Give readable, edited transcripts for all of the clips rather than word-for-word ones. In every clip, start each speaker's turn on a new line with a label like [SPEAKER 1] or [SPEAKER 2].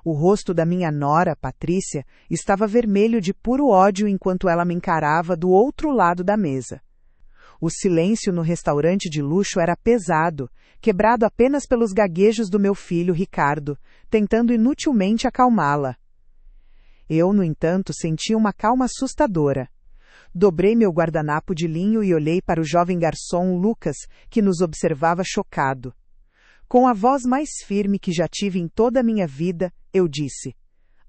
[SPEAKER 1] O rosto da minha nora, Patrícia, estava vermelho de puro ódio enquanto ela me encarava do outro lado da mesa. O silêncio no restaurante de luxo era pesado, quebrado apenas pelos gaguejos do meu filho, Ricardo, tentando inutilmente acalmá-la. Eu, no entanto, senti uma calma assustadora. Dobrei meu guardanapo de linho e olhei para o jovem garçom, Lucas, que nos observava chocado. Com a voz mais firme que já tive em toda a minha vida, eu disse: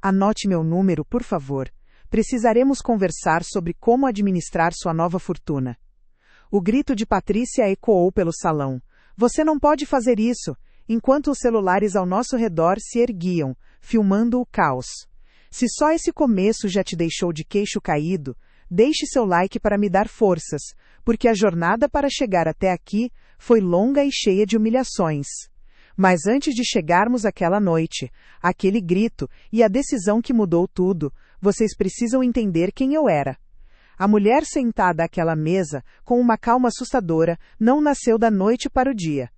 [SPEAKER 1] "Anote meu número, por favor. Precisaremos conversar sobre como administrar sua nova fortuna." O grito de Patrícia ecoou pelo salão. "Você não pode fazer isso!" enquanto os celulares ao nosso redor se erguiam, filmando o caos. Se só esse começo já te deixou de queixo caído, deixe seu like para me dar forças, porque a jornada para chegar até aqui foi longa e cheia de humilhações. Mas antes de chegarmos àquela noite, aquele grito e a decisão que mudou tudo, vocês precisam entender quem eu era. A mulher sentada àquela mesa, com uma calma assustadora, não nasceu da noite para o dia.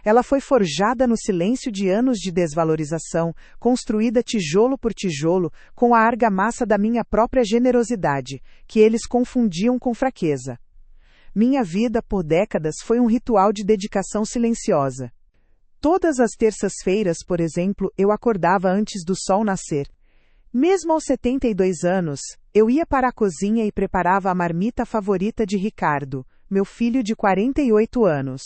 [SPEAKER 1] Ela foi forjada no silêncio de anos de desvalorização, construída tijolo por tijolo, com a argamassa da minha própria generosidade, que eles confundiam com fraqueza. Minha vida, por décadas, foi um ritual de dedicação silenciosa. Todas as terças-feiras, por exemplo, eu acordava antes do sol nascer. Mesmo aos 72 anos, eu ia para a cozinha e preparava a marmita favorita de Ricardo, meu filho de 48 anos.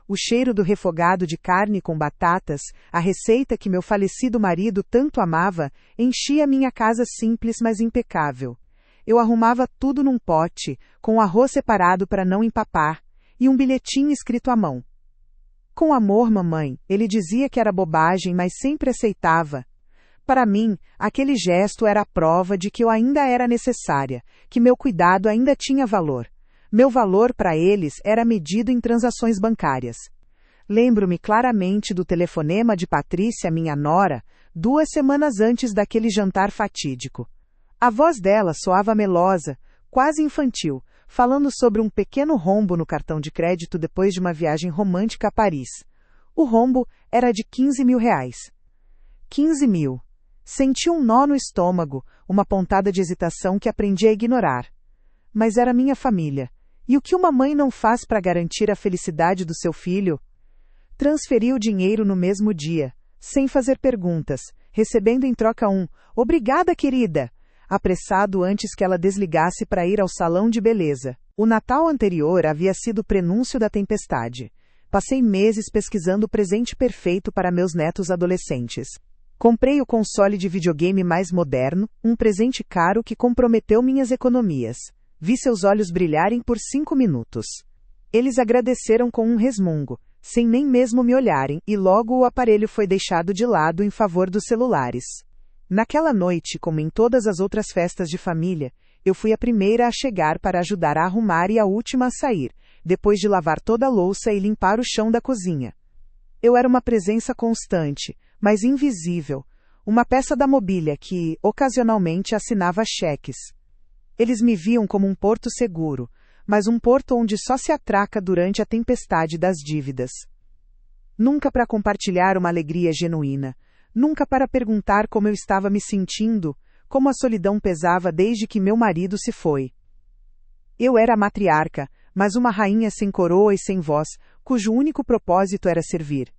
[SPEAKER 1] O cheiro do refogado de carne com batatas, a receita que meu falecido marido tanto amava, enchia minha casa simples mas impecável. Eu arrumava tudo num pote, com arroz separado para não empapar, e um bilhetinho escrito à mão. "Com amor, mamãe", ele dizia que era bobagem, mas sempre aceitava. Para mim, aquele gesto era a prova de que eu ainda era necessária, que meu cuidado ainda tinha valor. Meu valor para eles era medido em transações bancárias. Lembro-me claramente do telefonema de Patrícia, minha nora, 2 semanas antes daquele jantar fatídico. A voz dela soava melosa, quase infantil, falando sobre um pequeno rombo no cartão de crédito depois de uma viagem romântica a Paris. O rombo era de R$ 15.000. 15.000. Senti um nó no estômago, uma pontada de hesitação que aprendi a ignorar. Mas era minha família. E o que uma mãe não faz para garantir a felicidade do seu filho? Transferi o dinheiro no mesmo dia, sem fazer perguntas, recebendo em troca um "Obrigada, querida", apressado antes que ela desligasse para ir ao salão de beleza. O Natal anterior havia sido o prenúncio da tempestade. Passei meses pesquisando o presente perfeito para meus netos adolescentes. Comprei o console de videogame mais moderno, um presente caro que comprometeu minhas economias. Vi seus olhos brilharem por 5 minutos. Eles agradeceram com um resmungo, sem nem mesmo me olharem, e logo o aparelho foi deixado de lado em favor dos celulares. Naquela noite, como em todas as outras festas de família, eu fui a primeira a chegar para ajudar a arrumar e a última a sair, depois de lavar toda a louça e limpar o chão da cozinha. Eu era uma presença constante, mas invisível, uma peça da mobília que, ocasionalmente, assinava cheques. Eles me viam como um porto seguro, mas um porto onde só se atraca durante a tempestade das dívidas. Nunca para compartilhar uma alegria genuína, nunca para perguntar como eu estava me sentindo, como a solidão pesava desde que meu marido se foi. Eu era a matriarca, mas uma rainha sem coroa e sem voz, cujo único propósito era servir.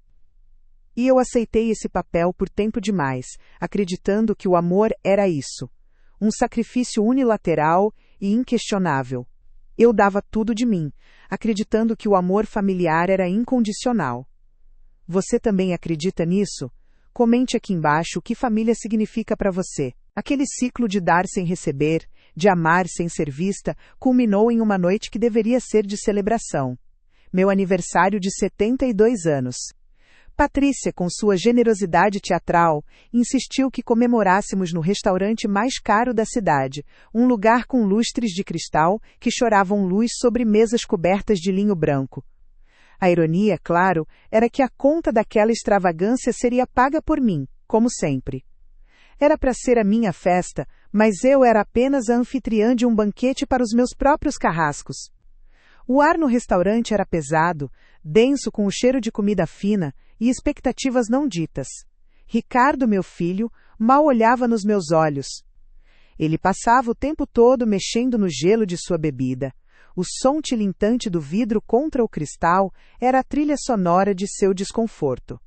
[SPEAKER 1] E eu aceitei esse papel por tempo demais, acreditando que o amor era isso. Um sacrifício unilateral e inquestionável. Eu dava tudo de mim, acreditando que o amor familiar era incondicional. Você também acredita nisso? Comente aqui embaixo o que família significa para você. Aquele ciclo de dar sem receber, de amar sem ser vista, culminou em uma noite que deveria ser de celebração. Meu aniversário de 72 anos. Patrícia, com sua generosidade teatral, insistiu que comemorássemos no restaurante mais caro da cidade, um lugar com lustres de cristal que choravam luz sobre mesas cobertas de linho branco. A ironia, claro, era que a conta daquela extravagância seria paga por mim, como sempre. Era para ser a minha festa, mas eu era apenas a anfitriã de um banquete para os meus próprios carrascos. O ar no restaurante era pesado, denso com o cheiro de comida fina e expectativas não ditas. Ricardo, meu filho, mal olhava nos meus olhos. Ele passava o tempo todo mexendo no gelo de sua bebida. O som tilintante do vidro contra o cristal era a trilha sonora de seu desconforto.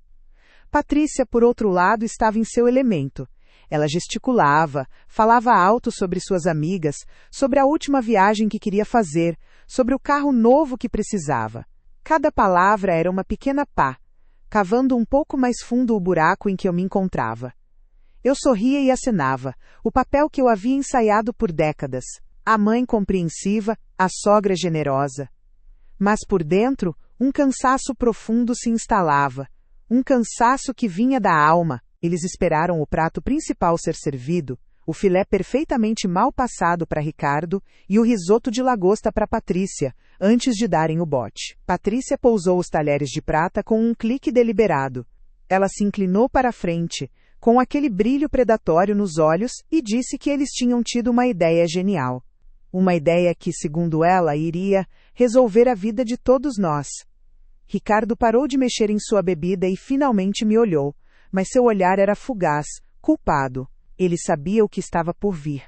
[SPEAKER 1] Patrícia, por outro lado, estava em seu elemento. Ela gesticulava, falava alto sobre suas amigas, sobre a última viagem que queria fazer, sobre o carro novo que precisava. Cada palavra era uma pequena pá, cavando um pouco mais fundo o buraco em que eu me encontrava. Eu sorria e acenava, o papel que eu havia ensaiado por décadas. A mãe compreensiva, a sogra generosa. Mas por dentro, um cansaço profundo se instalava. Um cansaço que vinha da alma. Eles esperaram o prato principal ser servido, o filé perfeitamente mal passado para Ricardo e o risoto de lagosta para Patrícia, antes de darem o bote. Patrícia pousou os talheres de prata com um clique deliberado. Ela se inclinou para a frente, com aquele brilho predatório nos olhos, e disse que eles tinham tido uma ideia genial. Uma ideia que, segundo ela, iria resolver a vida de todos nós. Ricardo parou de mexer em sua bebida e finalmente me olhou, mas seu olhar era fugaz, culpado. Ele sabia o que estava por vir.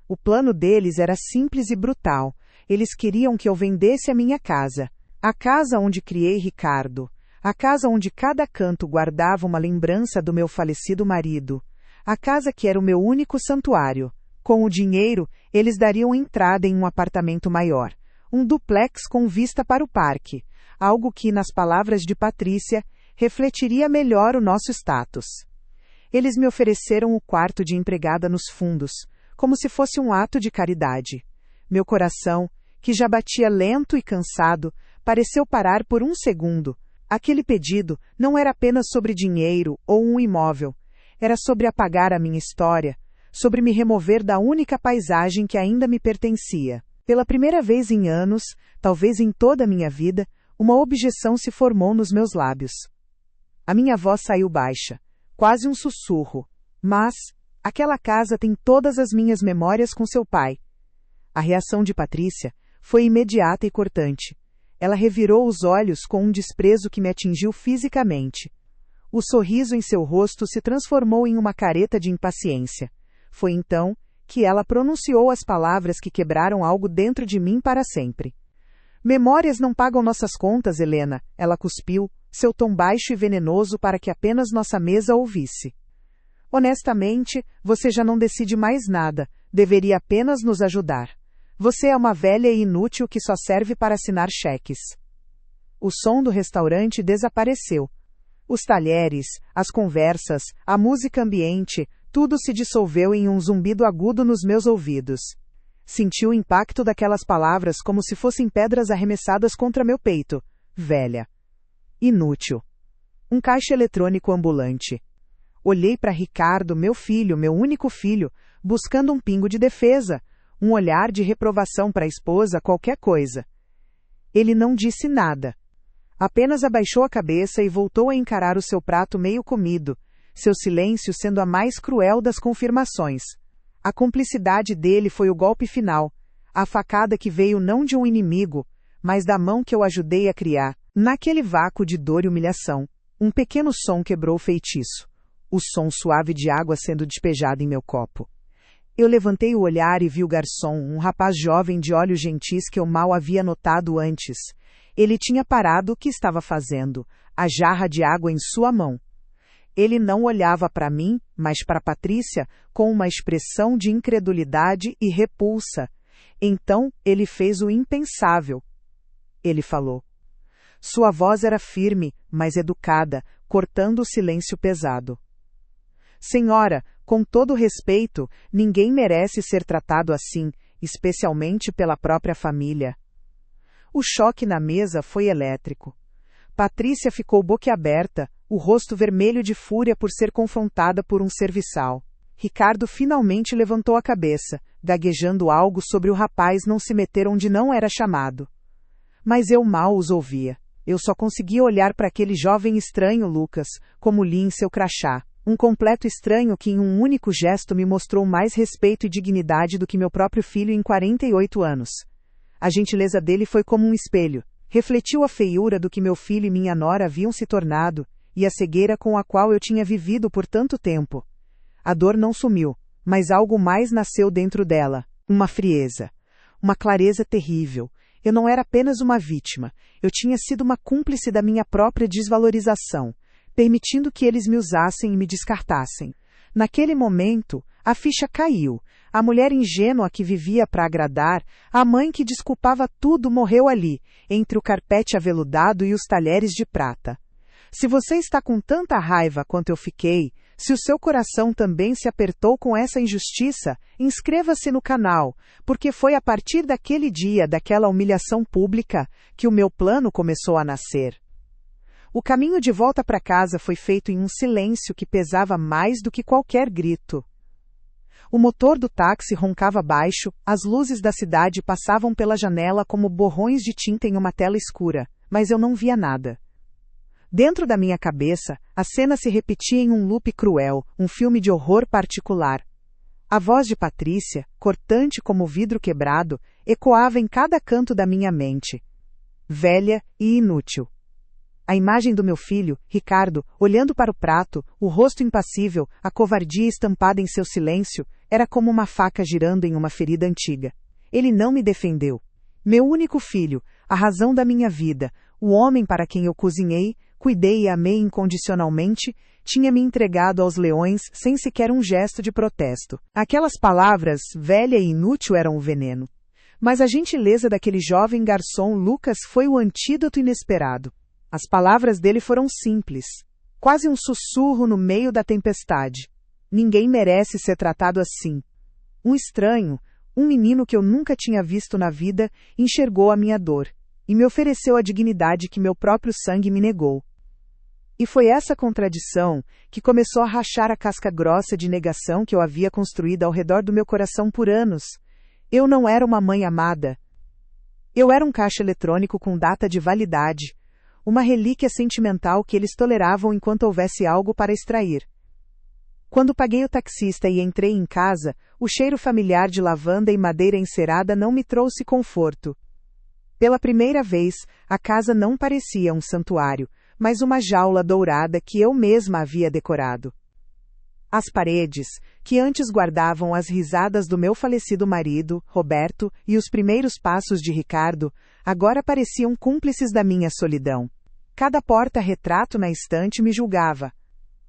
[SPEAKER 1] O plano deles era simples e brutal. Eles queriam que eu vendesse a minha casa. A casa onde criei Ricardo. A casa onde cada canto guardava uma lembrança do meu falecido marido. A casa que era o meu único santuário. Com o dinheiro, eles dariam entrada em um apartamento maior. Um duplex com vista para o parque. Algo que, nas palavras de Patrícia, refletiria melhor o nosso status. Eles me ofereceram o quarto de empregada nos fundos, como se fosse um ato de caridade. Meu coração, que já batia lento e cansado, pareceu parar por um segundo. Aquele pedido não era apenas sobre dinheiro ou um imóvel. Era sobre apagar a minha história, sobre me remover da única paisagem que ainda me pertencia. Pela primeira vez em anos, talvez em toda a minha vida, uma objeção se formou nos meus lábios. A minha voz saiu baixa, quase um sussurro. Mas, aquela casa tem todas as minhas memórias com seu pai. A reação de Patrícia foi imediata e cortante. Ela revirou os olhos com um desprezo que me atingiu fisicamente. O sorriso em seu rosto se transformou em uma careta de impaciência. Foi então que ela pronunciou as palavras que quebraram algo dentro de mim para sempre. Memórias não pagam nossas contas, Helena, ela cuspiu, seu tom baixo e venenoso para que apenas nossa mesa ouvisse. Honestamente, você já não decide mais nada, deveria apenas nos ajudar. Você é uma velha e inútil que só serve para assinar cheques. O som do restaurante desapareceu. Os talheres, as conversas, a música ambiente, tudo se dissolveu em um zumbido agudo nos meus ouvidos. Senti o impacto daquelas palavras como se fossem pedras arremessadas contra meu peito. Velha. Inútil. Um caixa eletrônico ambulante. Olhei para Ricardo, meu filho, meu único filho, buscando um pingo de defesa, um olhar de reprovação para a esposa, qualquer coisa. Ele não disse nada. Apenas abaixou a cabeça e voltou a encarar o seu prato meio comido, seu silêncio sendo a mais cruel das confirmações. A cumplicidade dele foi o golpe final, a facada que veio não de um inimigo, mas da mão que eu ajudei a criar. Naquele vácuo de dor e humilhação, um pequeno som quebrou o feitiço. O som suave de água sendo despejada em meu copo. Eu levantei o olhar e vi o garçom, um rapaz jovem de olhos gentis que eu mal havia notado antes. Ele tinha parado o que estava fazendo, a jarra de água em sua mão. Ele não olhava para mim, mas para Patrícia, com uma expressão de incredulidade e repulsa. Então, ele fez o impensável. Ele falou. Sua voz era firme, mas educada, cortando o silêncio pesado. Senhora, com todo respeito, ninguém merece ser tratado assim, especialmente pela própria família. O choque na mesa foi elétrico. Patrícia ficou boquiaberta, o rosto vermelho de fúria por ser confrontada por um serviçal. Ricardo finalmente levantou a cabeça, gaguejando algo sobre o rapaz não se meter onde não era chamado. Mas eu mal os ouvia. Eu só conseguia olhar para aquele jovem estranho, Lucas, como li em seu crachá. Um completo estranho que em um único gesto me mostrou mais respeito e dignidade do que meu próprio filho em 48 anos. A gentileza dele foi como um espelho. Refletiu a feiura do que meu filho e minha nora haviam se tornado, e a cegueira com a qual eu tinha vivido por tanto tempo. A dor não sumiu, mas algo mais nasceu dentro dela, uma frieza, uma clareza terrível. Eu não era apenas uma vítima, eu tinha sido uma cúmplice da minha própria desvalorização, permitindo que eles me usassem e me descartassem. Naquele momento, a ficha caiu. A mulher ingênua que vivia para agradar, a mãe que desculpava tudo morreu ali, entre o carpete aveludado e os talheres de prata. Se você está com tanta raiva quanto eu fiquei, se o seu coração também se apertou com essa injustiça, inscreva-se no canal, porque foi a partir daquele dia, daquela humilhação pública, que o meu plano começou a nascer. O caminho de volta para casa foi feito em um silêncio que pesava mais do que qualquer grito. O motor do táxi roncava baixo, as luzes da cidade passavam pela janela como borrões de tinta em uma tela escura, mas eu não via nada. Dentro da minha cabeça, a cena se repetia em um loop cruel, um filme de horror particular. A voz de Patrícia, cortante como vidro quebrado, ecoava em cada canto da minha mente. Velha e inútil. A imagem do meu filho, Ricardo, olhando para o prato, o rosto impassível, a covardia estampada em seu silêncio, era como uma faca girando em uma ferida antiga. Ele não me defendeu. Meu único filho, a razão da minha vida, o homem para quem eu cozinhei, cuidei e amei incondicionalmente, tinha me entregado aos leões sem sequer um gesto de protesto. Aquelas palavras, velha e inútil, eram o veneno. Mas a gentileza daquele jovem garçom Lucas foi o antídoto inesperado. As palavras dele foram simples, quase um sussurro no meio da tempestade. Ninguém merece ser tratado assim. Um estranho, um menino que eu nunca tinha visto na vida, enxergou a minha dor e me ofereceu a dignidade que meu próprio sangue me negou. E foi essa contradição que começou a rachar a casca grossa de negação que eu havia construído ao redor do meu coração por anos. Eu não era uma mãe amada. Eu era um caixa eletrônico com data de validade, uma relíquia sentimental que eles toleravam enquanto houvesse algo para extrair. Quando paguei o taxista e entrei em casa, o cheiro familiar de lavanda e madeira encerada não me trouxe conforto. Pela primeira vez, a casa não parecia um santuário, mas uma jaula dourada que eu mesma havia decorado. As paredes, que antes guardavam as risadas do meu falecido marido, Roberto, e os primeiros passos de Ricardo, agora pareciam cúmplices da minha solidão. Cada porta-retrato na estante me julgava.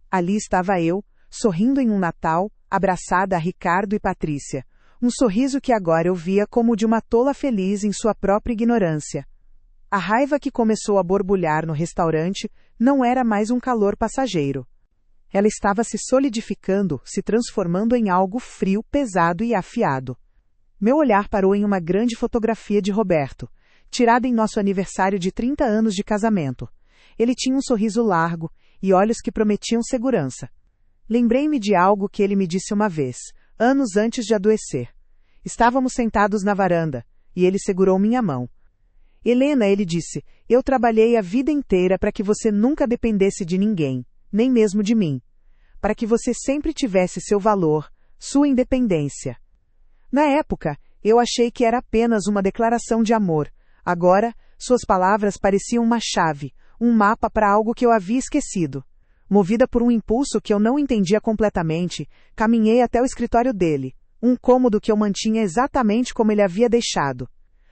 [SPEAKER 1] Ali estava eu, sorrindo em um Natal, abraçada a Ricardo e Patrícia. Um sorriso que agora eu via como o de uma tola feliz em sua própria ignorância. A raiva que começou a borbulhar no restaurante não era mais um calor passageiro. Ela estava se solidificando, se transformando em algo frio, pesado e afiado. Meu olhar parou em uma grande fotografia de Roberto, tirada em nosso aniversário de 30 anos de casamento. Ele tinha um sorriso largo e olhos que prometiam segurança. Lembrei-me de algo que ele me disse uma vez, anos antes de adoecer. Estávamos sentados na varanda, e ele segurou minha mão. Helena, ele disse, eu trabalhei a vida inteira para que você nunca dependesse de ninguém, nem mesmo de mim. Para que você sempre tivesse seu valor, sua independência. Na época, eu achei que era apenas uma declaração de amor. Agora, suas palavras pareciam uma chave, um mapa para algo que eu havia esquecido. Movida por um impulso que eu não entendia completamente, caminhei até o escritório dele, um cômodo que eu mantinha exatamente como ele havia deixado.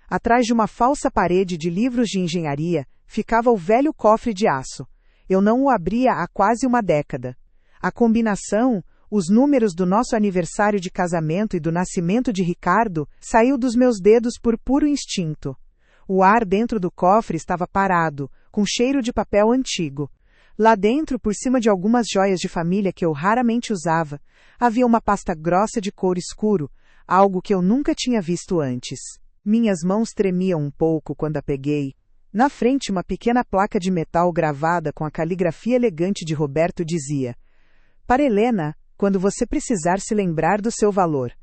[SPEAKER 1] Atrás de uma falsa parede de livros de engenharia, ficava o velho cofre de aço. Eu não o abria há quase uma década. A combinação, os números do nosso aniversário de casamento e do nascimento de Ricardo, saiu dos meus dedos por puro instinto. O ar dentro do cofre estava parado, com cheiro de papel antigo. Lá dentro, por cima de algumas joias de família que eu raramente usava, havia uma pasta grossa de couro escuro, algo que eu nunca tinha visto antes. Minhas mãos tremiam um pouco quando a peguei. Na frente, uma pequena placa de metal gravada com a caligrafia elegante de Roberto dizia: Para Helena, quando você precisar se lembrar do seu valor.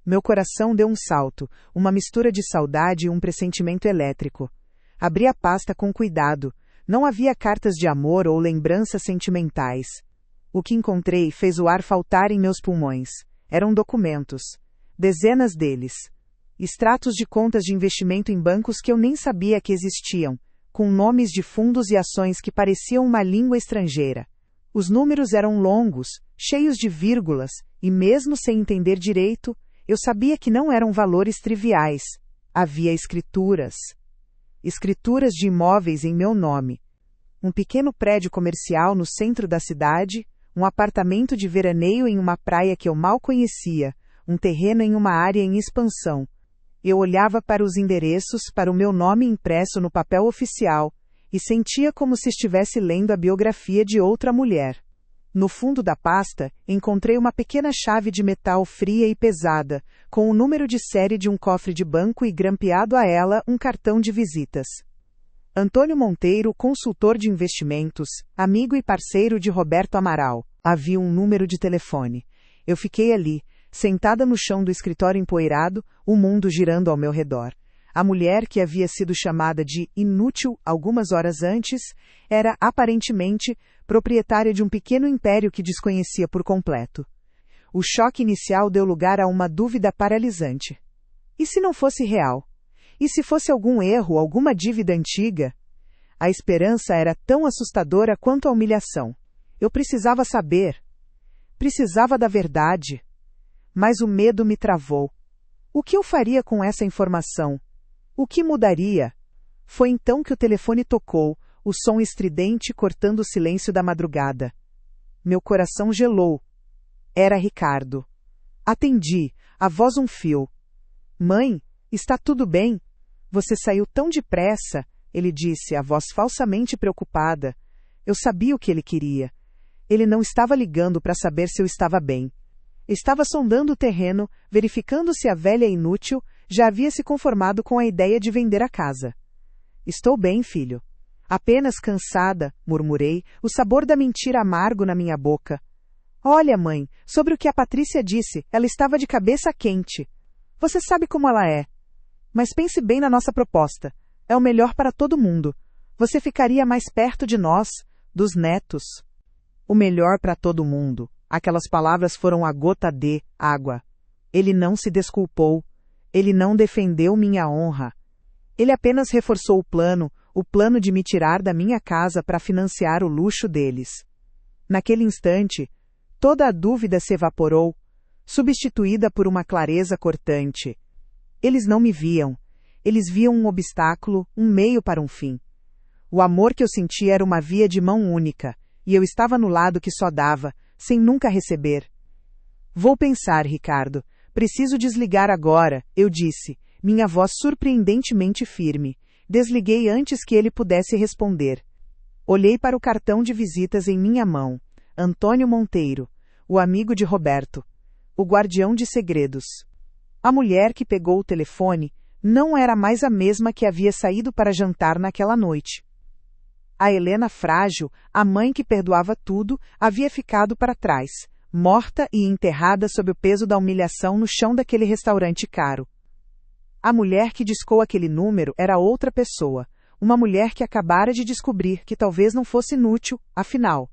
[SPEAKER 1] Meu coração deu um salto, uma mistura de saudade e um pressentimento elétrico. Abri a pasta com cuidado. Não havia cartas de amor ou lembranças sentimentais. O que encontrei fez o ar faltar em meus pulmões. Eram documentos. Dezenas deles. Extratos de contas de investimento em bancos que eu nem sabia que existiam. com nomes de fundos e ações que pareciam uma língua estrangeira. Os números eram longos, cheios de vírgulas, e mesmo sem entender direito, eu sabia que não eram valores triviais. Havia escrituras. Escrituras de imóveis em meu nome. Um pequeno prédio comercial no centro da cidade, um apartamento de veraneio em uma praia que eu mal conhecia, um terreno em uma área em expansão. Eu olhava para os endereços, para o meu nome impresso no papel oficial, e sentia como se estivesse lendo a biografia de outra mulher. No fundo da pasta, encontrei uma pequena chave de metal fria e pesada, com o número de série de um cofre de banco e grampeado a ela um cartão de visitas. Antônio Monteiro, consultor de investimentos, amigo e parceiro de Roberto Amaral. Havia um número de telefone. Eu fiquei ali, sentada no chão do escritório empoeirado, o mundo girando ao meu redor. A mulher que havia sido chamada de inútil algumas horas antes, era, aparentemente, proprietária de um pequeno império que desconhecia por completo. O choque inicial deu lugar a uma dúvida paralisante. E se não fosse real? E se fosse algum erro, alguma dívida antiga? A esperança era tão assustadora quanto a humilhação. Eu precisava saber. Precisava da verdade. Mas o medo me travou. O que eu faria com essa informação? O que mudaria? Foi então que o telefone tocou, o som estridente cortando o silêncio da madrugada. Meu coração gelou. Era Ricardo. Atendi, a voz um fio. Mãe, está tudo bem? Você saiu tão depressa, ele disse, a voz falsamente preocupada. Eu sabia o que ele queria. Ele não estava ligando para saber se eu estava bem. Estava sondando o terreno, verificando se a velha inútil já havia se conformado com a ideia de vender a casa. Estou bem, filho. Apenas cansada, murmurei, o sabor da mentira amargo na minha boca. Olha, mãe, sobre o que a Patrícia disse, ela estava de cabeça quente. Você sabe como ela é. Mas pense bem na nossa proposta. É o melhor para todo mundo. Você ficaria mais perto de nós, dos netos. O melhor para todo mundo. Aquelas palavras foram a gota de água. Ele não se desculpou. Ele não defendeu minha honra. Ele apenas reforçou o plano de me tirar da minha casa para financiar o luxo deles. Naquele instante, toda a dúvida se evaporou, substituída por uma clareza cortante. Eles não me viam. Eles viam um obstáculo, um meio para um fim. O amor que eu sentia era uma via de mão única, e eu estava no lado que só dava, sem nunca receber. Vou pensar, Ricardo. Preciso desligar agora, eu disse, minha voz surpreendentemente firme. Desliguei antes que ele pudesse responder. Olhei para o cartão de visitas em minha mão. Antônio Monteiro, o amigo de Roberto, o guardião de segredos. A mulher que pegou o telefone não era mais a mesma que havia saído para jantar naquela noite. A Helena frágil, a mãe que perdoava tudo, havia ficado para trás, morta e enterrada sob o peso da humilhação no chão daquele restaurante caro. A mulher que discou aquele número era outra pessoa, uma mulher que acabara de descobrir que talvez não fosse inútil, afinal.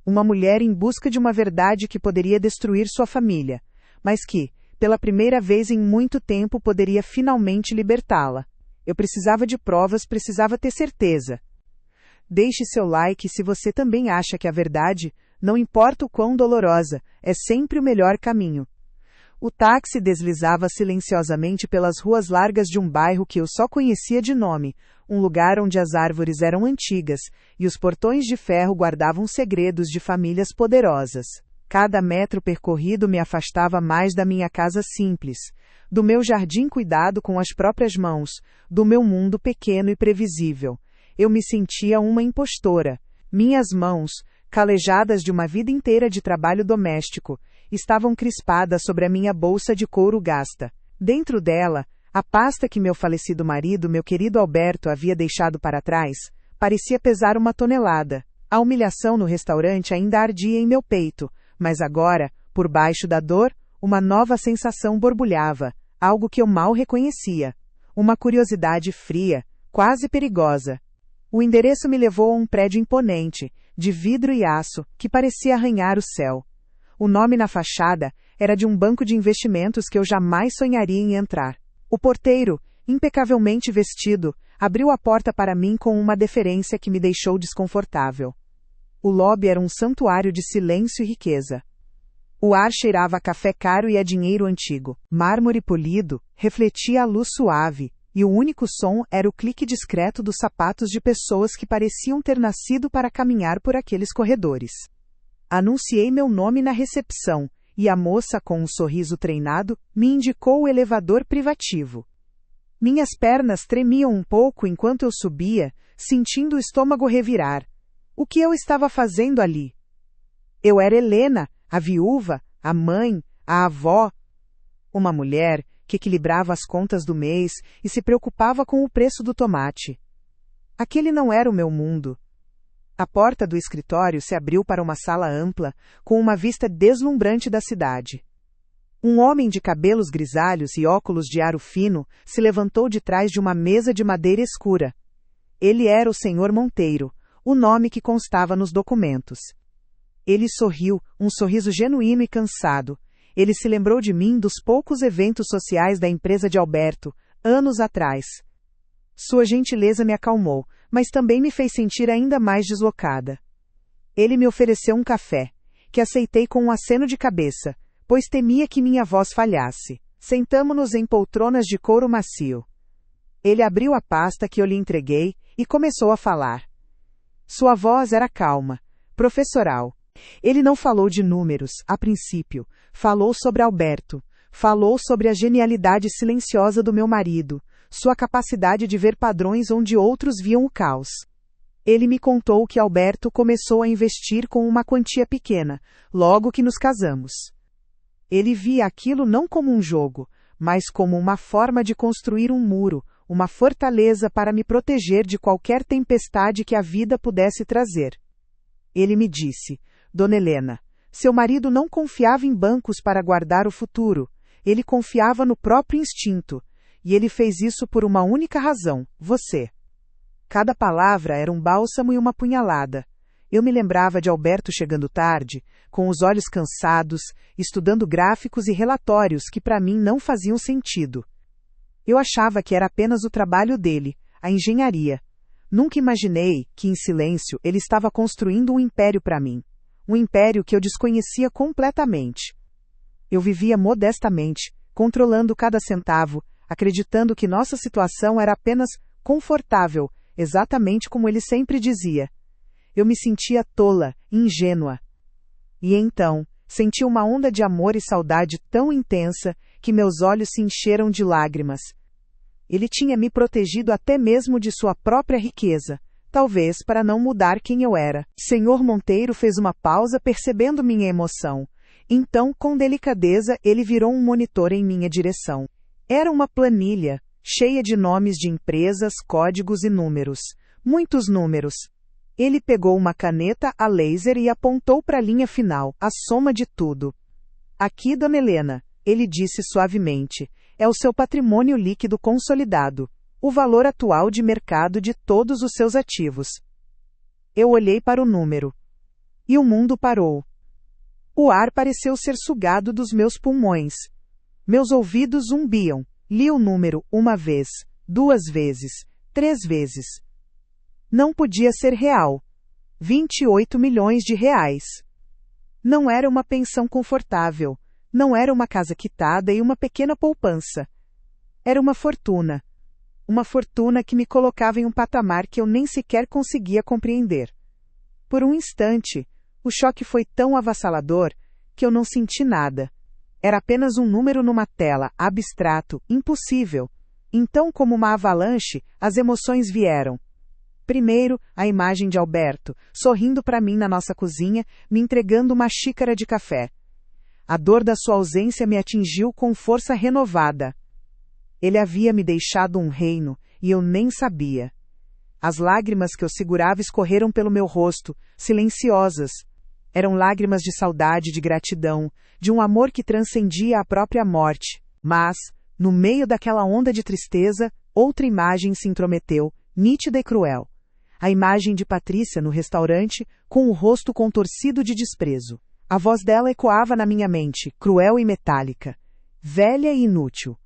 [SPEAKER 1] Uma mulher em busca de uma verdade que poderia destruir sua família, mas que, pela primeira vez em muito tempo, poderia finalmente libertá-la. Eu precisava de provas, precisava ter certeza. Deixe seu like se você também acha que a verdade, não importa o quão dolorosa, é sempre o melhor caminho. O táxi deslizava silenciosamente pelas ruas largas de um bairro que eu só conhecia de nome, um lugar onde as árvores eram antigas e os portões de ferro guardavam segredos de famílias poderosas. Cada metro percorrido me afastava mais da minha casa simples, do meu jardim cuidado com as próprias mãos, do meu mundo pequeno e previsível. Eu me sentia uma impostora. Minhas mãos, calejadas de uma vida inteira de trabalho doméstico, estavam crispadas sobre a minha bolsa de couro gasta. Dentro dela, a pasta que meu falecido marido, meu querido Alberto, havia deixado para trás, parecia pesar 1 tonelada. A humilhação no restaurante ainda ardia em meu peito, mas agora, por baixo da dor, uma nova sensação borbulhava, algo que eu mal reconhecia. Uma curiosidade fria, quase perigosa. O endereço me levou a um prédio imponente, de vidro e aço, que parecia arranhar o céu. O nome na fachada era de um banco de investimentos que eu jamais sonharia em entrar. O porteiro, impecavelmente vestido, abriu a porta para mim com uma deferência que me deixou desconfortável. O lobby era um santuário de silêncio e riqueza. O ar cheirava a café caro e a dinheiro antigo. Mármore polido, refletia a luz suave, e o único som era o clique discreto dos sapatos de pessoas que pareciam ter nascido para caminhar por aqueles corredores. Anunciei meu nome na recepção, e a moça, com um sorriso treinado, me indicou o elevador privativo. Minhas pernas tremiam um pouco enquanto eu subia, sentindo o estômago revirar. O que eu estava fazendo ali? Eu era Helena, a viúva, a mãe, a avó. Uma mulher que equilibrava as contas do mês e se preocupava com o preço do tomate. Aquele não era o meu mundo. A porta do escritório se abriu para uma sala ampla, com uma vista deslumbrante da cidade. Um homem de cabelos grisalhos e óculos de aro fino se levantou de trás de uma mesa de madeira escura. Ele era o Sr. Monteiro, o nome que constava nos documentos. Ele sorriu, um sorriso genuíno e cansado. Ele se lembrou de mim dos poucos eventos sociais da empresa de Alberto, anos atrás. Sua gentileza me acalmou, mas também me fez sentir ainda mais deslocada. Ele me ofereceu um café, que aceitei com um aceno de cabeça, pois temia que minha voz falhasse. Sentamo-nos em poltronas de couro macio. Ele abriu a pasta que eu lhe entreguei e começou a falar. Sua voz era calma, professoral. Ele não falou de números, a princípio. Falou sobre Alberto. Falou sobre a genialidade silenciosa do meu marido, sua capacidade de ver padrões onde outros viam o caos. Ele me contou que Alberto começou a investir com uma quantia pequena, logo que nos casamos. Ele via aquilo não como um jogo, mas como uma forma de construir um muro, uma fortaleza para me proteger de qualquer tempestade que a vida pudesse trazer. Ele me disse, Dona Helena, seu marido não confiava em bancos para guardar o futuro, ele confiava no próprio instinto, e ele fez isso por uma única razão, você. Cada palavra era um bálsamo e uma punhalada. Eu me lembrava de Alberto chegando tarde, com os olhos cansados, estudando gráficos e relatórios que para mim não faziam sentido. Eu achava que era apenas o trabalho dele, a engenharia. Nunca imaginei que, em silêncio, ele estava construindo um império para mim. Um império que eu desconhecia completamente. Eu vivia modestamente, controlando cada centavo, acreditando que nossa situação era apenas confortável, exatamente como ele sempre dizia. Eu me sentia tola, ingênua. E então, senti uma onda de amor e saudade tão intensa que meus olhos se encheram de lágrimas. Ele tinha me protegido até mesmo de sua própria riqueza, talvez para não mudar quem eu era. Senhor Monteiro fez uma pausa percebendo minha emoção. Então, com delicadeza, ele virou um monitor em minha direção. Era uma planilha, cheia de nomes de empresas, códigos e números. Muitos números. Ele pegou uma caneta a laser e apontou para a linha final, a soma de tudo. Aqui, Dona Helena, ele disse suavemente, é o seu patrimônio líquido consolidado, o valor atual de mercado de todos os seus ativos. Eu olhei para o número. E o mundo parou. O ar pareceu ser sugado dos meus pulmões. Meus ouvidos zumbiam. Li o número uma vez, 2 vezes, 3 vezes. Não podia ser real. 28 milhões de reais. Não era uma pensão confortável. Não era uma casa quitada e uma pequena poupança. Era uma fortuna. Uma fortuna que me colocava em um patamar que eu nem sequer conseguia compreender. Por um instante, o choque foi tão avassalador que eu não senti nada. Era apenas um número numa tela, abstrato, impossível. Então, como uma avalanche, as emoções vieram. Primeiro, a imagem de Alberto, sorrindo para mim na nossa cozinha, me entregando uma xícara de café. A dor da sua ausência me atingiu com força renovada. Ele havia me deixado um reino, e eu nem sabia. As lágrimas que eu segurava escorreram pelo meu rosto, silenciosas. Eram lágrimas de saudade, de gratidão, de um amor que transcendia a própria morte. Mas, no meio daquela onda de tristeza, outra imagem se intrometeu, nítida e cruel. A imagem de Patrícia no restaurante, com o rosto contorcido de desprezo. A voz dela ecoava na minha mente, cruel e metálica. Velha e inútil.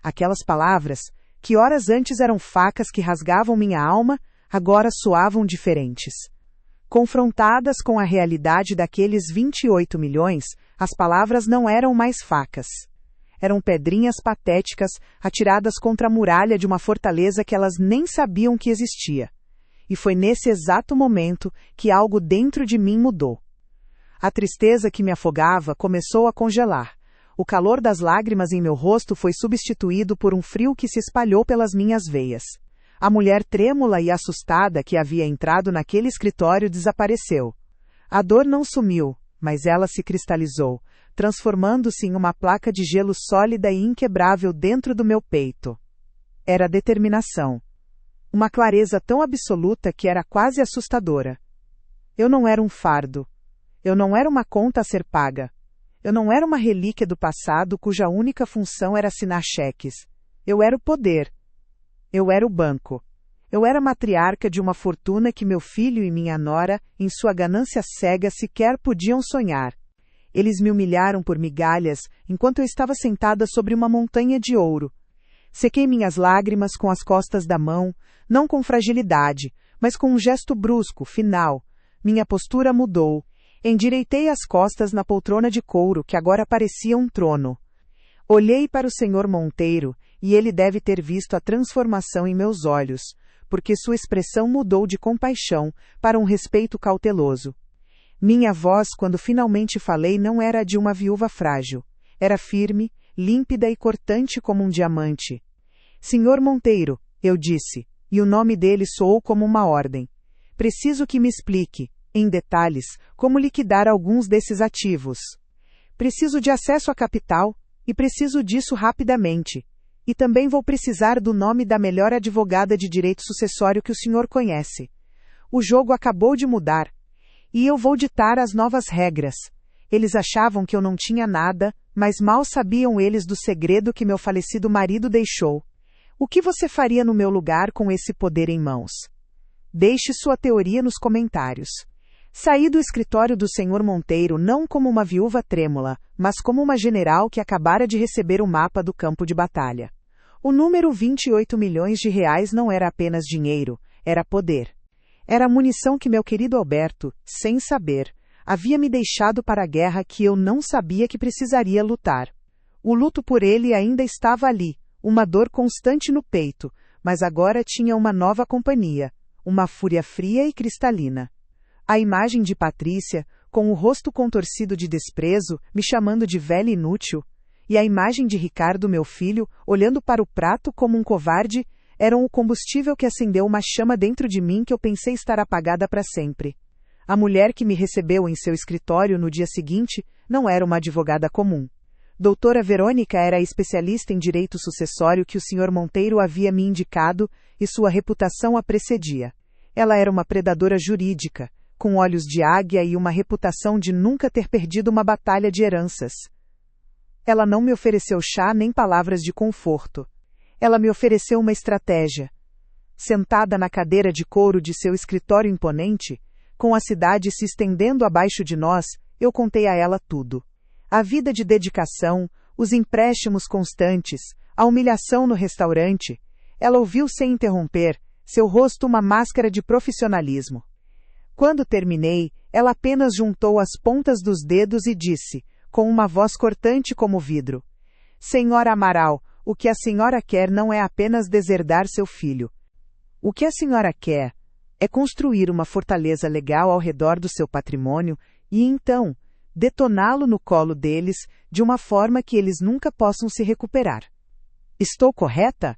[SPEAKER 1] Aquelas palavras, que horas antes eram facas que rasgavam minha alma, agora soavam diferentes. Confrontadas com a realidade daqueles 28 milhões, as palavras não eram mais facas. Eram pedrinhas patéticas atiradas contra a muralha de uma fortaleza que elas nem sabiam que existia. E foi nesse exato momento que algo dentro de mim mudou. A tristeza que me afogava começou a congelar. O calor das lágrimas em meu rosto foi substituído por um frio que se espalhou pelas minhas veias. A mulher trêmula e assustada que havia entrado naquele escritório desapareceu. A dor não sumiu, mas ela se cristalizou, transformando-se em uma placa de gelo sólida e inquebrável dentro do meu peito. Era determinação. Uma clareza tão absoluta que era quase assustadora. Eu não era um fardo. Eu não era uma conta a ser paga. Eu não era uma relíquia do passado cuja única função era assinar cheques. Eu era o poder. Eu era o banco. Eu era matriarca de uma fortuna que meu filho e minha nora, em sua ganância cega, sequer podiam sonhar. Eles me humilharam por migalhas, enquanto eu estava sentada sobre uma montanha de ouro. Sequei minhas lágrimas com as costas da mão, não com fragilidade, mas com um gesto brusco, final. Minha postura mudou. Endireitei as costas na poltrona de couro que agora parecia um trono. Olhei para o Sr. Monteiro, e ele deve ter visto a transformação em meus olhos, porque sua expressão mudou de compaixão para um respeito cauteloso. Minha voz, quando finalmente falei, não era a de uma viúva frágil. Era firme, límpida e cortante como um diamante. Sr. Monteiro, eu disse, e o nome dele soou como uma ordem. Preciso que me explique, em detalhes, como liquidar alguns desses ativos. Preciso de acesso a capital, e preciso disso rapidamente. E também vou precisar do nome da melhor advogada de direito sucessório que o senhor conhece. O jogo acabou de mudar. E eu vou ditar as novas regras. Eles achavam que eu não tinha nada, mas mal sabiam eles do segredo que meu falecido marido deixou. O que você faria no meu lugar com esse poder em mãos? Deixe sua teoria nos comentários. Saí do escritório do Sr. Monteiro não como uma viúva trêmula, mas como uma general que acabara de receber o mapa do campo de batalha. O número 28 milhões de reais não era apenas dinheiro, era poder. Era a munição que meu querido Alberto, sem saber, havia me deixado para a guerra que eu não sabia que precisaria lutar. O luto por ele ainda estava ali, uma dor constante no peito, mas agora tinha uma nova companhia, uma fúria fria e cristalina. A imagem de Patrícia, com o rosto contorcido de desprezo, me chamando de velha inútil, e a imagem de Ricardo, meu filho, olhando para o prato como um covarde, eram o combustível que acendeu uma chama dentro de mim que eu pensei estar apagada para sempre. A mulher que me recebeu em seu escritório no dia seguinte não era uma advogada comum. Doutora Verônica era a especialista em direito sucessório que o Sr. Monteiro havia me indicado e sua reputação a precedia. Ela era uma predadora jurídica, com olhos de águia e uma reputação de nunca ter perdido uma batalha de heranças. Ela não me ofereceu chá nem palavras de conforto. Ela me ofereceu uma estratégia. Sentada na cadeira de couro de seu escritório imponente, com a cidade se estendendo abaixo de nós, eu contei a ela tudo. A vida de dedicação, os empréstimos constantes, a humilhação no restaurante. Ela ouviu sem interromper, seu rosto uma máscara de profissionalismo. Quando terminei, ela apenas juntou as pontas dos dedos e disse, com uma voz cortante como vidro: Senhora Amaral, o que a senhora quer não é apenas deserdar seu filho. O que a senhora quer é construir uma fortaleza legal ao redor do seu patrimônio e, então, detoná-lo no colo deles de uma forma que eles nunca possam se recuperar. Estou correta?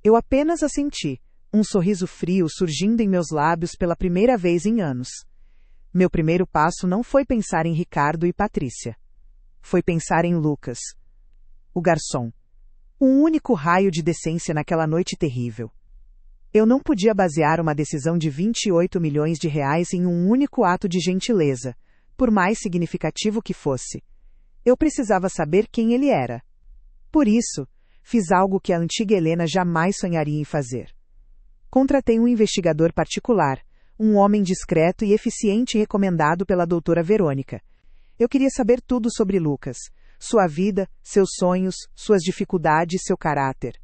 [SPEAKER 1] Eu apenas assenti, um sorriso frio surgindo em meus lábios pela primeira vez em anos. Meu primeiro passo não foi pensar em Ricardo e Patrícia. Foi pensar em Lucas, o garçom. Um único raio de decência naquela noite terrível. Eu não podia basear uma decisão de 28 milhões de reais em um único ato de gentileza, por mais significativo que fosse. Eu precisava saber quem ele era. Por isso, fiz algo que a antiga Helena jamais sonharia em fazer. Contratei um investigador particular, um homem discreto e eficiente recomendado pela doutora Verônica. Eu queria saber tudo sobre Lucas, sua vida, seus sonhos, suas dificuldades, seu caráter.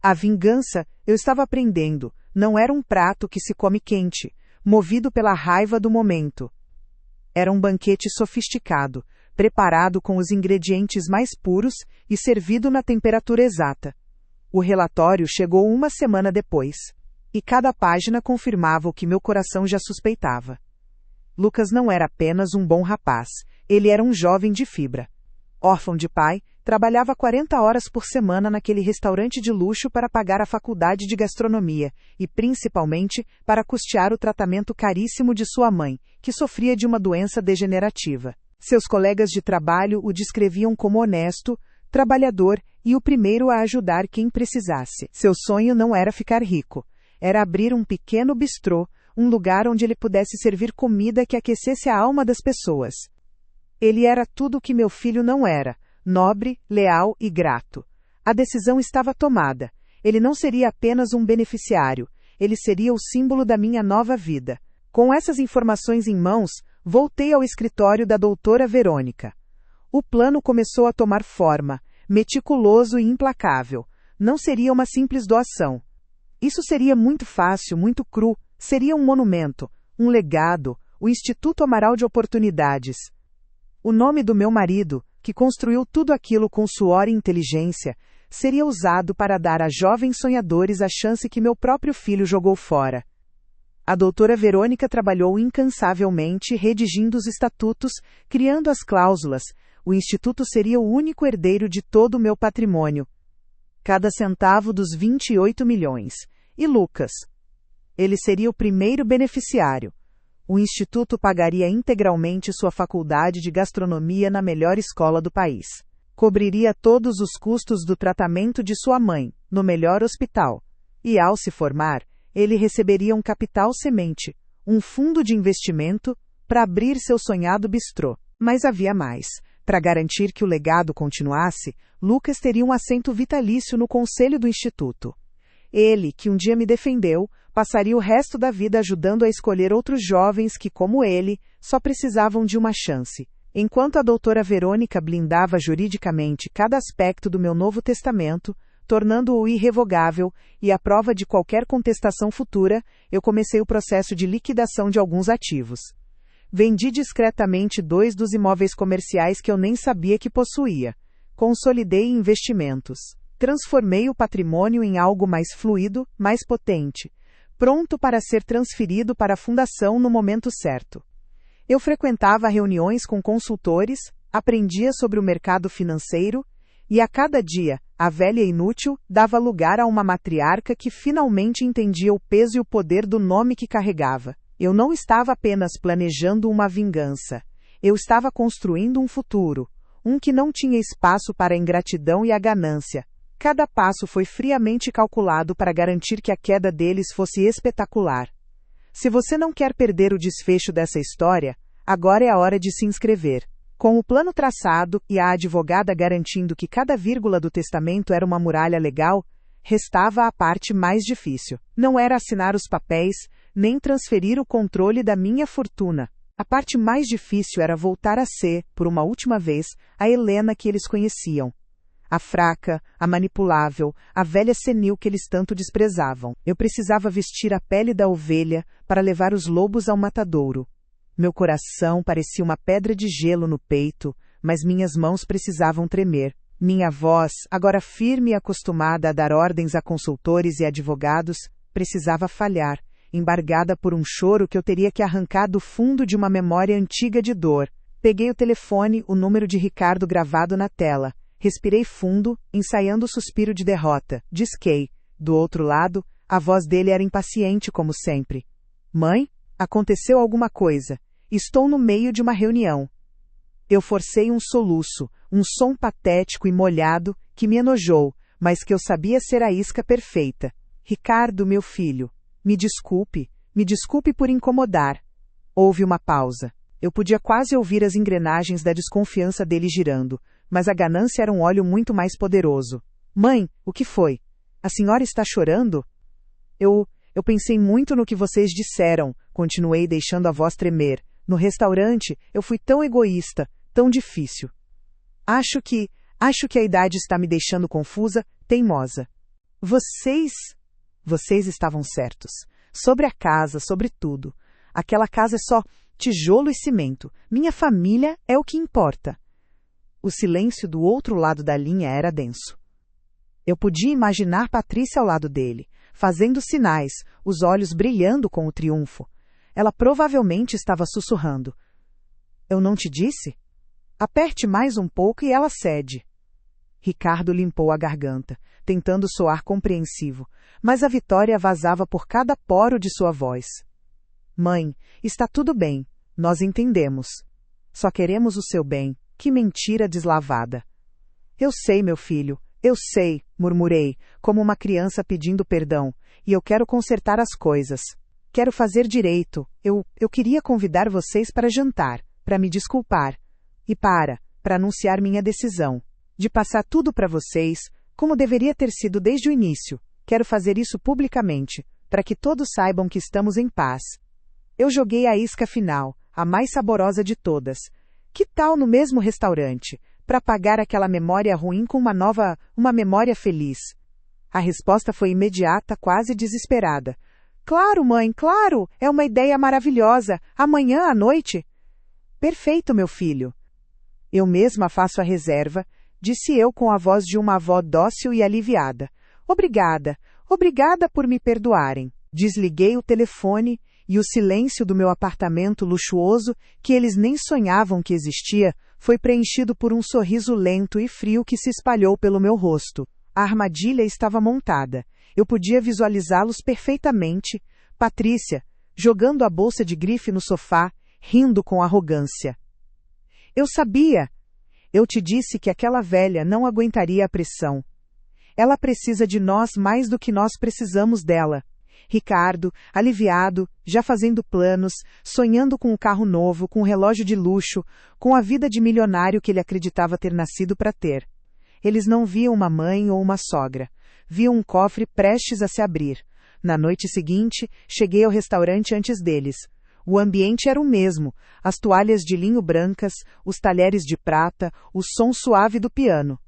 [SPEAKER 1] A vingança, eu estava aprendendo, não era um prato que se come quente, movido pela raiva do momento. Era um banquete sofisticado, preparado com os ingredientes mais puros e servido na temperatura exata. O relatório chegou uma semana depois, e cada página confirmava o que meu coração já suspeitava. Lucas não era apenas um bom rapaz, ele era um jovem de fibra. Órfão de pai, trabalhava 40 horas por semana naquele restaurante de luxo para pagar a faculdade de gastronomia e, principalmente, para custear o tratamento caríssimo de sua mãe, que sofria de uma doença degenerativa. Seus colegas de trabalho o descreviam como honesto, trabalhador e o primeiro a ajudar quem precisasse. Seu sonho não era ficar rico, era abrir um pequeno bistrô, um lugar onde ele pudesse servir comida que aquecesse a alma das pessoas. Ele era tudo o que meu filho não era, nobre, leal e grato. A decisão estava tomada. Ele não seria apenas um beneficiário, ele seria o símbolo da minha nova vida. Com essas informações em mãos, voltei ao escritório da doutora Verônica. O plano começou a tomar forma, meticuloso e implacável. Não seria uma simples doação. Isso seria muito fácil, muito cru, seria um monumento, um legado, o Instituto Amaral de Oportunidades. O nome do meu marido, que construiu tudo aquilo com suor e inteligência, seria usado para dar a jovens sonhadores a chance que meu próprio filho jogou fora. A doutora Verônica trabalhou incansavelmente redigindo os estatutos, criando as cláusulas. O Instituto seria o único herdeiro de todo o meu patrimônio. Cada centavo dos 28 milhões. E Lucas? Ele seria o primeiro beneficiário. O Instituto pagaria integralmente sua faculdade de gastronomia na melhor escola do país. Cobriria todos os custos do tratamento de sua mãe, no melhor hospital. E ao se formar, ele receberia um capital semente, um fundo de investimento, para abrir seu sonhado bistrô. Mas havia mais. Para garantir que o legado continuasse, Lucas teria um assento vitalício no conselho do Instituto. Ele, que um dia me defendeu, passaria o resto da vida ajudando a escolher outros jovens que, como ele, só precisavam de uma chance. Enquanto a doutora Verônica blindava juridicamente cada aspecto do meu Novo Testamento, tornando-o irrevogável e à prova de qualquer contestação futura, eu comecei o processo de liquidação de alguns ativos. Vendi discretamente 2 dos imóveis comerciais que eu nem sabia que possuía. Consolidei investimentos. Transformei o patrimônio em algo mais fluido, mais potente, pronto para ser transferido para a fundação no momento certo. Eu frequentava reuniões com consultores, aprendia sobre o mercado financeiro, e a cada dia, a velha inútil dava lugar a uma matriarca que finalmente entendia o peso e o poder do nome que carregava. Eu não estava apenas planejando uma vingança. Eu estava construindo um futuro, um que não tinha espaço para a ingratidão e a ganância. Cada passo foi friamente calculado para garantir que a queda deles fosse espetacular. Se você não quer perder o desfecho dessa história, agora é a hora de se inscrever. Com o plano traçado e a advogada garantindo que cada vírgula do testamento era uma muralha legal, restava a parte mais difícil. Não era assinar os papéis, nem transferir o controle da minha fortuna. A parte mais difícil era voltar a ser, por uma última vez, a Helena que eles conheciam. A fraca, a manipulável, a velha senil que eles tanto desprezavam. Eu precisava vestir a pele da ovelha para levar os lobos ao matadouro. Meu coração parecia uma pedra de gelo no peito, mas minhas mãos precisavam tremer. Minha voz, agora firme e acostumada a dar ordens a consultores e advogados, precisava falhar, embargada por um choro que eu teria que arrancar do fundo de uma memória antiga de dor. Peguei o telefone, o número de Ricardo gravado na tela. Respirei fundo, ensaiando o suspiro de derrota. Disquei. Do outro lado, a voz dele era impaciente como sempre. Mãe? Aconteceu alguma coisa. Estou no meio de uma reunião. Eu forcei um soluço, um som patético e molhado, que me enojou, mas que eu sabia ser a isca perfeita. Ricardo, meu filho, me desculpe por incomodar. Houve uma pausa. Eu podia quase ouvir as engrenagens da desconfiança dele girando, mas a ganância era um óleo muito mais poderoso. Mãe, o que foi? A senhora está chorando? Eu pensei muito no que vocês disseram, continuei deixando a voz tremer. No restaurante, eu fui tão egoísta, tão difícil. Acho que a idade está me deixando confusa, teimosa. Vocês... Vocês estavam certos. Sobre a casa, sobre tudo. Aquela casa é só tijolo e cimento. Minha família é o que importa. O silêncio do outro lado da linha era denso. Eu podia imaginar Patrícia ao lado dele, fazendo sinais, os olhos brilhando com o triunfo. Ela provavelmente estava sussurrando. Eu não te disse? Aperte mais um pouco e ela cede. Ricardo limpou a garganta, tentando soar compreensivo, mas a vitória vazava por cada poro de sua voz. Mãe, está tudo bem, nós entendemos. Só queremos o seu bem, que mentira deslavada. Eu sei, meu filho, eu sei, murmurei, como uma criança pedindo perdão, e eu quero consertar as coisas. Quero fazer direito, eu queria convidar vocês para jantar, para me desculpar, e para anunciar minha decisão, de passar tudo para vocês, como deveria ter sido desde o início. Quero fazer isso publicamente, para que todos saibam que estamos em paz. Eu joguei a isca final, a mais saborosa de todas. Que tal no mesmo restaurante, para apagar aquela memória ruim com uma memória feliz? A resposta foi imediata, quase desesperada. Claro, mãe, claro, é uma ideia maravilhosa. Amanhã à noite? Perfeito, meu filho. Eu mesma faço a reserva, disse eu com a voz de uma avó dócil e aliviada. Obrigada, obrigada por me perdoarem. Desliguei o telefone e o silêncio do meu apartamento luxuoso, que eles nem sonhavam que existia, foi preenchido por um sorriso lento e frio que se espalhou pelo meu rosto. A armadilha estava montada. Eu podia visualizá-los perfeitamente. Patrícia, jogando a bolsa de grife no sofá, rindo com arrogância. Eu sabia. Eu te disse que aquela velha não aguentaria a pressão. Ela precisa de nós mais do que nós precisamos dela. Ricardo, aliviado, já fazendo planos, sonhando com um carro novo, com um relógio de luxo, com a vida de milionário que ele acreditava ter nascido para ter. Eles não viam uma mãe ou uma sogra. Viam um cofre prestes a se abrir. Na noite seguinte, cheguei ao restaurante antes deles. O ambiente era o mesmo, as toalhas de linho brancas, os talheres de prata, o som suave do piano.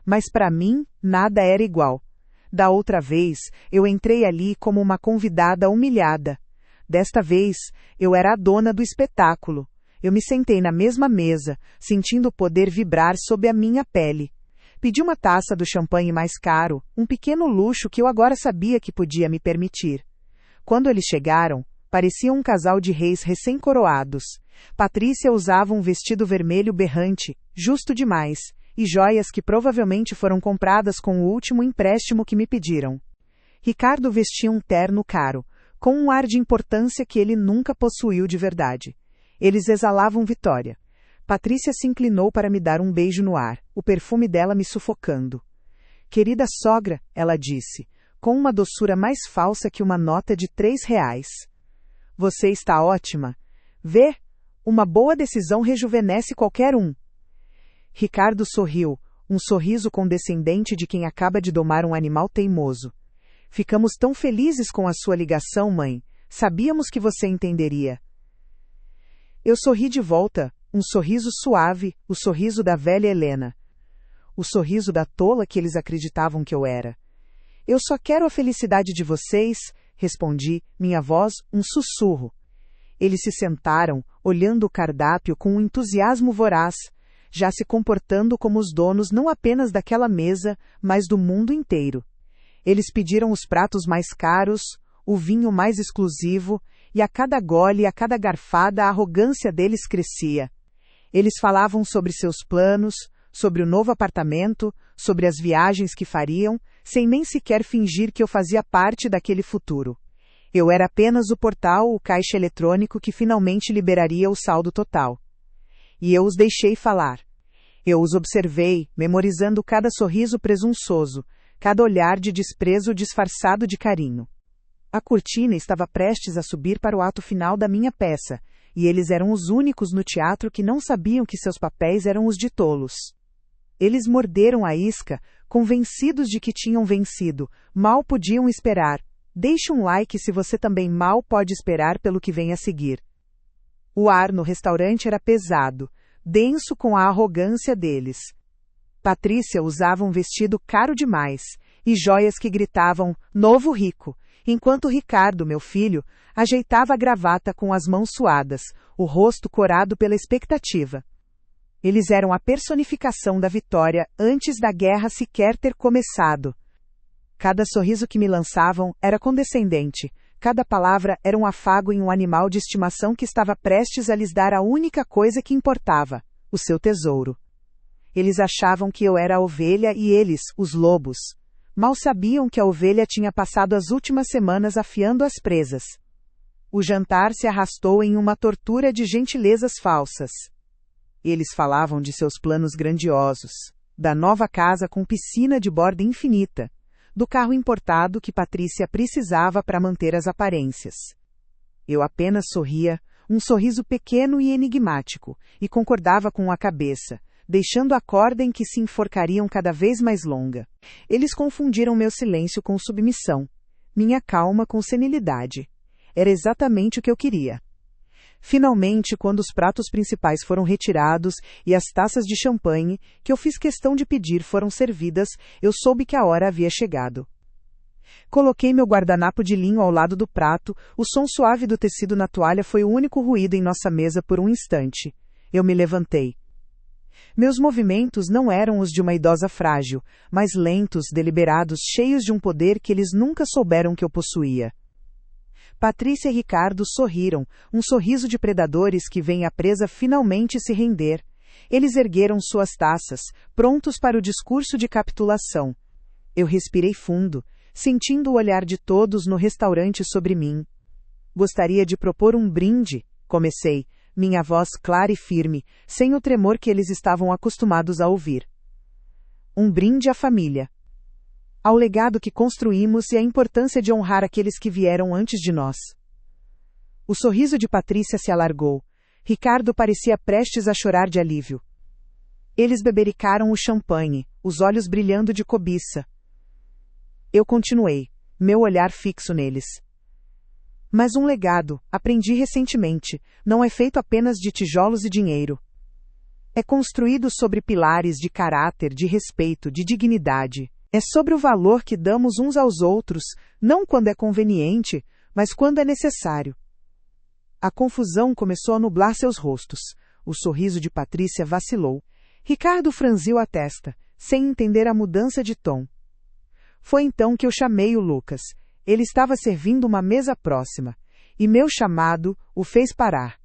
[SPEAKER 1] Mas para mim, nada era igual. Da outra vez, eu entrei ali como uma convidada humilhada. Desta vez, eu era a dona do espetáculo. Eu me sentei na mesma mesa, sentindo o poder vibrar sob a minha pele. Pedi uma taça do champanhe mais caro, um pequeno luxo que eu agora sabia que podia me permitir. Quando eles chegaram, pareciam um casal de reis recém-coroados. Patrícia usava um vestido vermelho berrante, justo demais, e joias que provavelmente foram compradas com o último empréstimo que me pediram. Ricardo vestia um terno caro, com um ar de importância que ele nunca possuiu de verdade. Eles exalavam vitória. Patrícia se inclinou para me dar um beijo no ar, o perfume dela me sufocando. Querida sogra, ela disse, com uma doçura mais falsa que uma nota de R$3. Você está ótima. Vê, uma boa decisão rejuvenesce qualquer um. Ricardo sorriu, um sorriso condescendente de quem acaba de domar um animal teimoso. Ficamos tão felizes com a sua ligação, mãe. Sabíamos que você entenderia. Eu sorri de volta, um sorriso suave, o sorriso da velha Helena. O sorriso da tola que eles acreditavam que eu era. Eu só quero a felicidade de vocês, respondi, minha voz, um sussurro. Eles se sentaram, olhando o cardápio com um entusiasmo voraz, já se comportando como os donos não apenas daquela mesa, mas do mundo inteiro. Eles pediram os pratos mais caros, o vinho mais exclusivo, e a cada gole e a cada garfada a arrogância deles crescia. Eles falavam sobre seus planos, sobre o novo apartamento, sobre as viagens que fariam, sem nem sequer fingir que eu fazia parte daquele futuro. Eu era apenas o portal, o caixa eletrônico que finalmente liberaria o saldo total. E eu os deixei falar. Eu os observei, memorizando cada sorriso presunçoso, cada olhar de desprezo disfarçado de carinho. A cortina estava prestes a subir para o ato final da minha peça, e eles eram os únicos no teatro que não sabiam que seus papéis eram os de tolos. Eles morderam a isca, convencidos de que tinham vencido, mal podiam esperar. Deixe um like se você também mal pode esperar pelo que vem a seguir. O ar no restaurante era pesado, denso com a arrogância deles. Patrícia usava um vestido caro demais, e joias que gritavam, novo rico, enquanto Ricardo, meu filho, ajeitava a gravata com as mãos suadas, o rosto corado pela expectativa. Eles eram a personificação da vitória antes da guerra sequer ter começado. Cada sorriso que me lançavam era condescendente, cada palavra era um afago em um animal de estimação que estava prestes a lhes dar a única coisa que importava, o seu tesouro. Eles achavam que eu era a ovelha e eles, os lobos. Mal sabiam que a ovelha tinha passado as últimas semanas afiando as presas. O jantar se arrastou em uma tortura de gentilezas falsas. Eles falavam de seus planos grandiosos, da nova casa com piscina de borda infinita, do carro importado que Patrícia precisava para manter as aparências. Eu apenas sorria, um sorriso pequeno e enigmático, e concordava com a cabeça, deixando a corda em que se enforcariam cada vez mais longa. Eles confundiram meu silêncio com submissão, minha calma com senilidade. Era exatamente o que eu queria. Finalmente, quando os pratos principais foram retirados e as taças de champanhe, que eu fiz questão de pedir, foram servidas, eu soube que a hora havia chegado. Coloquei meu guardanapo de linho ao lado do prato, o som suave do tecido na toalha foi o único ruído em nossa mesa por um instante. Eu me levantei. Meus movimentos não eram os de uma idosa frágil, mas lentos, deliberados, cheios de um poder que eles nunca souberam que eu possuía. Patrícia e Ricardo sorriram, um sorriso de predadores que veem a presa finalmente se render. Eles ergueram suas taças, prontos para o discurso de capitulação. Eu respirei fundo, sentindo o olhar de todos no restaurante sobre mim. Gostaria de propor um brinde, comecei, minha voz clara e firme, sem o tremor que eles estavam acostumados a ouvir. Um brinde à família. Ao legado que construímos e à importância de honrar aqueles que vieram antes de nós. O sorriso de Patrícia se alargou. Ricardo parecia prestes a chorar de alívio. Eles bebericaram o champanhe, os olhos brilhando de cobiça. Eu continuei, meu olhar fixo neles. Mas um legado, aprendi recentemente, não é feito apenas de tijolos e dinheiro. É construído sobre pilares de caráter, de respeito, de dignidade. É sobre o valor que damos uns aos outros, não quando é conveniente, mas quando é necessário. A confusão começou a nublar seus rostos. O sorriso de Patrícia vacilou. Ricardo franziu a testa, sem entender a mudança de tom. Foi então que eu chamei o Lucas. Ele estava servindo uma mesa próxima, e meu chamado o fez parar.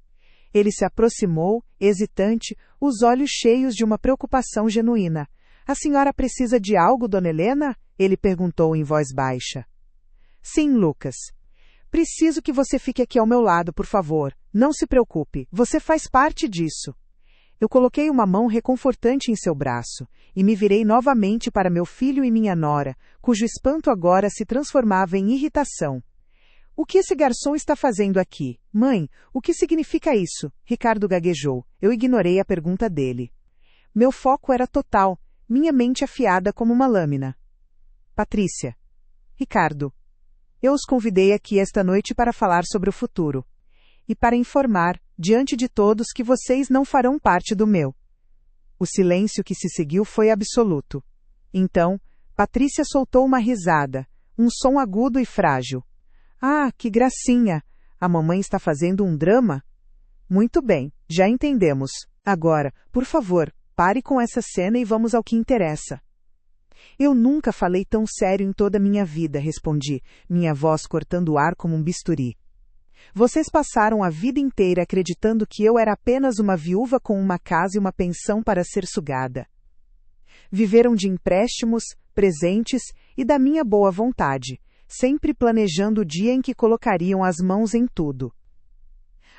[SPEAKER 1] Ele se aproximou, hesitante, os olhos cheios de uma preocupação genuína. A senhora precisa de algo, dona Helena? Ele perguntou em voz baixa. Sim, Lucas. Preciso que você fique aqui ao meu lado, por favor. Não se preocupe, você faz parte disso. Eu coloquei uma mão reconfortante em seu braço, e me virei novamente para meu filho e minha nora, cujo espanto agora se transformava em irritação. O que esse garçom está fazendo aqui? Mãe, o que significa isso? Ricardo gaguejou. Eu ignorei a pergunta dele. Meu foco era total. Minha mente afiada como uma lâmina. Patrícia. Ricardo. Eu os convidei aqui esta noite para falar sobre o futuro. E para informar, diante de todos, que vocês não farão parte do meu. O silêncio que se seguiu foi absoluto. Então, Patrícia soltou uma risada, um som agudo e frágil. Ah, que gracinha! A mamãe está fazendo um drama? Muito bem, já entendemos. Agora, por favor, pare com essa cena e vamos ao que interessa. Eu nunca falei tão sério em toda a minha vida, respondi, minha voz cortando o ar como um bisturi. Vocês passaram a vida inteira acreditando que eu era apenas uma viúva com uma casa e uma pensão para ser sugada. Viveram de empréstimos, presentes e da minha boa vontade, sempre planejando o dia em que colocariam as mãos em tudo.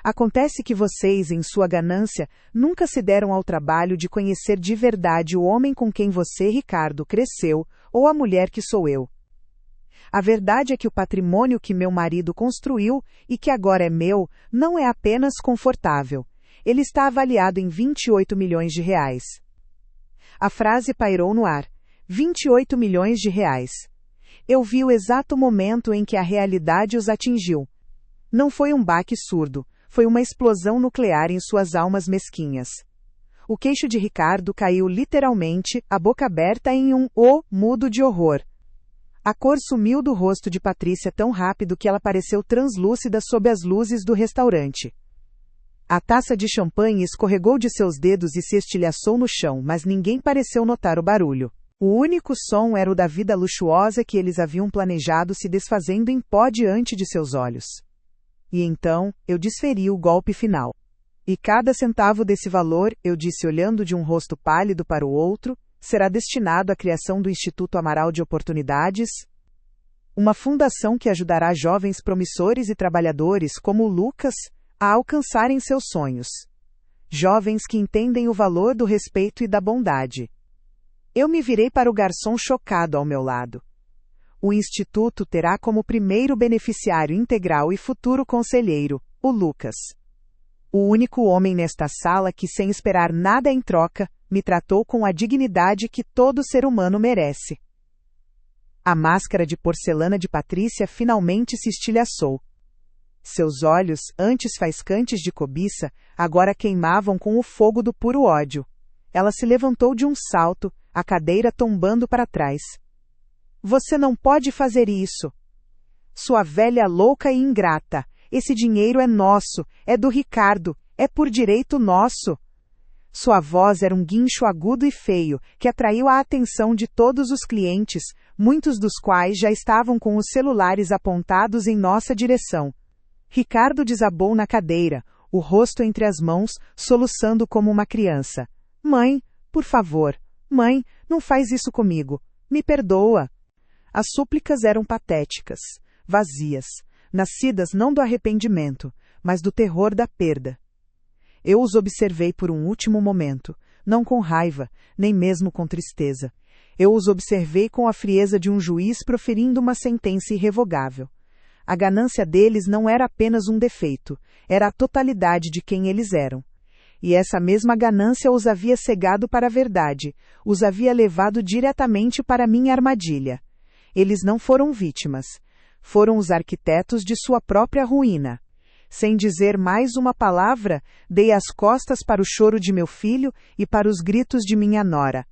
[SPEAKER 1] Acontece que vocês, em sua ganância, nunca se deram ao trabalho de conhecer de verdade o homem com quem você, Ricardo, cresceu, ou a mulher que sou eu. A verdade é que o patrimônio que meu marido construiu, e que agora é meu, não é apenas confortável. Ele está avaliado em 28 milhões de reais. A frase pairou no ar. 28 milhões de reais. Eu vi o exato momento em que a realidade os atingiu. Não foi um baque surdo. Foi uma explosão nuclear em suas almas mesquinhas. O queixo de Ricardo caiu literalmente, a boca aberta em um "oh" mudo de horror. A cor sumiu do rosto de Patrícia tão rápido que ela pareceu translúcida sob as luzes do restaurante. A taça de champanhe escorregou de seus dedos e se estilhaçou no chão, mas ninguém pareceu notar o barulho. O único som era o da vida luxuosa que eles haviam planejado se desfazendo em pó diante de seus olhos. E então, eu desferi o golpe final. E cada centavo desse valor, eu disse olhando de um rosto pálido para o outro, será destinado à criação do Instituto Amaral de Oportunidades, uma fundação que ajudará jovens promissores e trabalhadores como o Lucas a alcançarem seus sonhos. Jovens que entendem o valor do respeito e da bondade. Eu me virei para o garçom chocado ao meu lado. O Instituto terá como primeiro beneficiário integral e futuro conselheiro, o Lucas. O único homem nesta sala que, sem esperar nada em troca, me tratou com a dignidade que todo ser humano merece. A máscara de porcelana de Patrícia finalmente se estilhaçou. Seus olhos, antes faiscantes de cobiça, agora queimavam com o fogo do puro ódio. Ela se levantou de um salto, a cadeira tombando para trás. Você não pode fazer isso. Sua velha louca e ingrata. Esse dinheiro é nosso, é do Ricardo, é por direito nosso. Sua voz era um guincho agudo e feio, que atraiu a atenção de todos os clientes, muitos dos quais já estavam com os celulares apontados em nossa direção. Ricardo desabou na cadeira, o rosto entre as mãos, soluçando como uma criança. Mãe, por favor. Mãe, não faz isso comigo. Me perdoa. As súplicas eram patéticas, vazias, nascidas não do arrependimento, mas do terror da perda. Eu os observei por um último momento, não com raiva, nem mesmo com tristeza. Eu os observei com a frieza de um juiz proferindo uma sentença irrevogável. A ganância deles não era apenas um defeito, era a totalidade de quem eles eram. E essa mesma ganância os havia cegado para a verdade, os havia levado diretamente para minha armadilha. Eles não foram vítimas. Foram os arquitetos de sua própria ruína. Sem dizer mais uma palavra, dei as costas para o choro de meu filho e para os gritos de minha nora.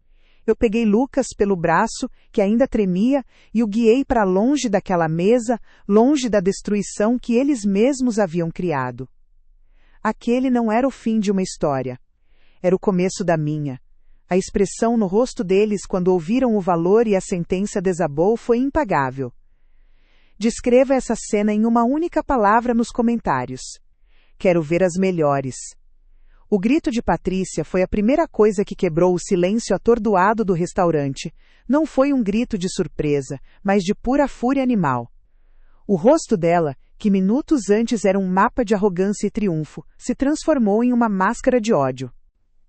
[SPEAKER 1] Eu peguei Lucas pelo braço, que ainda tremia, e o guiei para longe daquela mesa, longe da destruição que eles mesmos haviam criado. Aquele não era o fim de uma história. Era o começo da minha. A expressão no rosto deles quando ouviram o valor e a sentença desabou foi impagável. Descreva essa cena em uma única palavra nos comentários. Quero ver as melhores. O grito de Patrícia foi a primeira coisa que quebrou o silêncio atordoado do restaurante. Não foi um grito de surpresa, mas de pura fúria animal. O rosto dela, que minutos antes era um mapa de arrogância e triunfo, se transformou em uma máscara de ódio.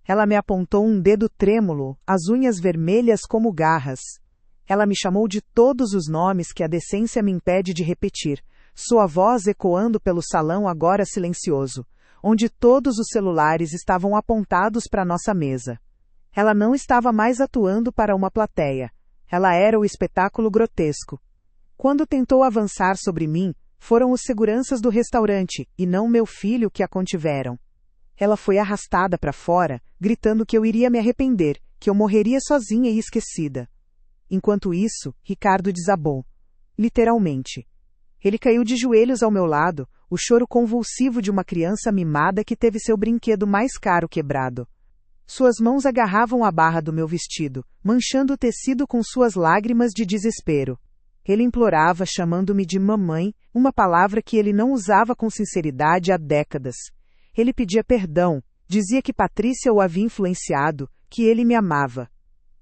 [SPEAKER 1] Ela me apontou um dedo trêmulo, as unhas vermelhas como garras. Ela me chamou de todos os nomes que a decência me impede de repetir, sua voz ecoando pelo salão agora silencioso, onde todos os celulares estavam apontados para nossa mesa. Ela não estava mais atuando para uma plateia. Ela era o espetáculo grotesco. Quando tentou avançar sobre mim, foram os seguranças do restaurante, e não meu filho, que a contiveram. Ela foi arrastada para fora, gritando que eu iria me arrepender, que eu morreria sozinha e esquecida. Enquanto isso, Ricardo desabou. Literalmente. Ele caiu de joelhos ao meu lado, o choro convulsivo de uma criança mimada que teve seu brinquedo mais caro quebrado. Suas mãos agarravam a barra do meu vestido, manchando o tecido com suas lágrimas de desespero. Ele implorava, chamando-me de mamãe, uma palavra que ele não usava com sinceridade há décadas. Ele pedia perdão, dizia que Patrícia o havia influenciado, que ele me amava.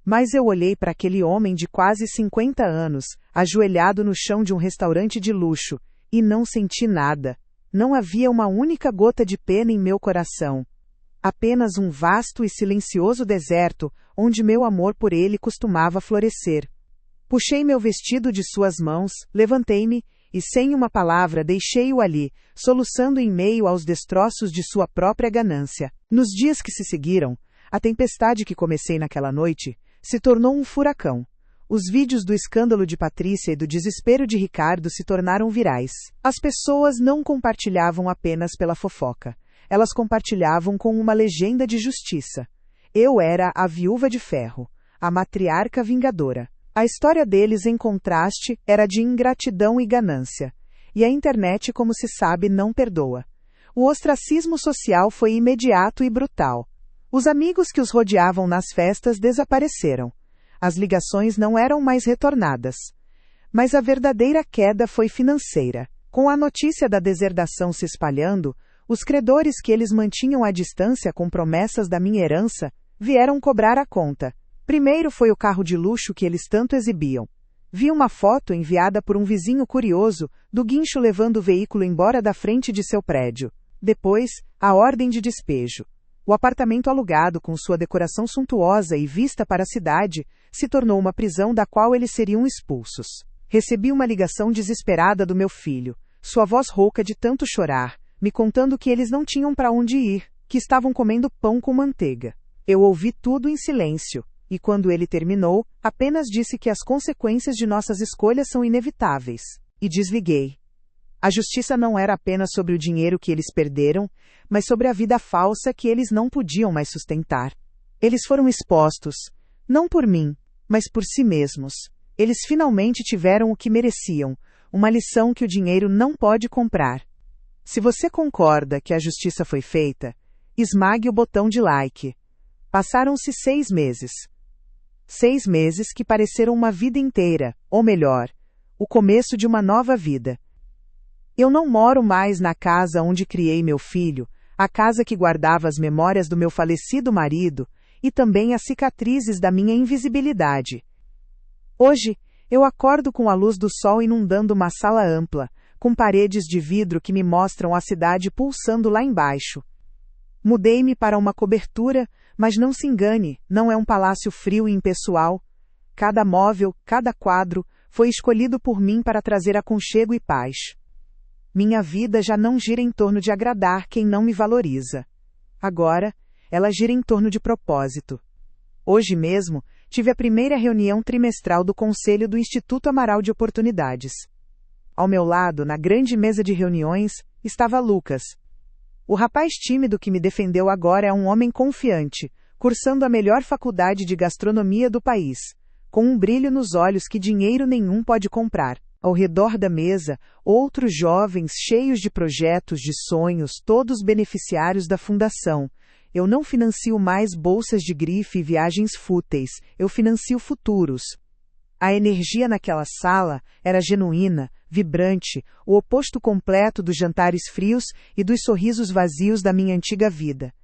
[SPEAKER 1] Mas eu olhei para aquele homem de quase 50 anos, ajoelhado no chão de um restaurante de luxo, e não senti nada. Não havia uma única gota de pena em meu coração. Apenas um vasto e silencioso deserto, onde meu amor por ele costumava florescer. Puxei meu vestido de suas mãos, levantei-me, e sem uma palavra deixei-o ali, soluçando em meio aos destroços de sua própria ganância. Nos dias que se seguiram, a tempestade que comecei naquela noite se tornou um furacão. Os vídeos do escândalo de Patrícia e do desespero de Ricardo se tornaram virais. As pessoas não compartilhavam apenas pela fofoca. Elas compartilhavam com uma legenda de justiça. Eu era a viúva de ferro, a matriarca vingadora. A história deles, em contraste, era de ingratidão e ganância. E a internet, como se sabe, não perdoa. O ostracismo social foi imediato e brutal. Os amigos que os rodeavam nas festas desapareceram. As ligações não eram mais retornadas. Mas a verdadeira queda foi financeira. Com a notícia da deserdação se espalhando, os credores que eles mantinham à distância com promessas da minha herança, vieram cobrar a conta. Primeiro foi o carro de luxo que eles tanto exibiam. Vi uma foto enviada por um vizinho curioso, do guincho levando o veículo embora da frente de seu prédio. Depois, a ordem de despejo. O apartamento alugado, com sua decoração suntuosa e vista para a cidade, se tornou uma prisão da qual eles seriam expulsos. Recebi uma ligação desesperada do meu filho, sua voz rouca de tanto chorar, me contando que eles não tinham para onde ir, que estavam comendo pão com manteiga. Eu ouvi tudo em silêncio. E quando ele terminou, apenas disse que as consequências de nossas escolhas são inevitáveis. E desliguei. A justiça não era apenas sobre o dinheiro que eles perderam, mas sobre a vida falsa que eles não podiam mais sustentar. Eles foram expostos, não por mim, mas por si mesmos. Eles finalmente tiveram o que mereciam, uma lição que o dinheiro não pode comprar. Se você concorda que a justiça foi feita, esmague o botão de like. Passaram-se 6 meses. 6 meses que pareceram uma vida inteira, ou melhor, o começo de uma nova vida. Eu não moro mais na casa onde criei meu filho, a casa que guardava as memórias do meu falecido marido, e também as cicatrizes da minha invisibilidade. Hoje, eu acordo com a luz do sol inundando uma sala ampla, com paredes de vidro que me mostram a cidade pulsando lá embaixo. Mudei-me para uma cobertura, mas não se engane, não é um palácio frio e impessoal. Cada móvel, cada quadro, foi escolhido por mim para trazer aconchego e paz. Minha vida já não gira em torno de agradar quem não me valoriza. Agora, ela gira em torno de propósito. Hoje mesmo, tive a primeira reunião trimestral do Conselho do Instituto Amaral de Oportunidades. Ao meu lado, na grande mesa de reuniões, estava Lucas. O rapaz tímido que me defendeu agora é um homem confiante, cursando a melhor faculdade de gastronomia do país, com um brilho nos olhos que dinheiro nenhum pode comprar. Ao redor da mesa, outros jovens cheios de projetos, de sonhos, todos beneficiários da fundação. Eu não financio mais bolsas de grife e viagens fúteis, eu financio futuros. A energia naquela sala era genuína, vibrante, o oposto completo dos jantares frios e dos sorrisos vazios da minha antiga vida.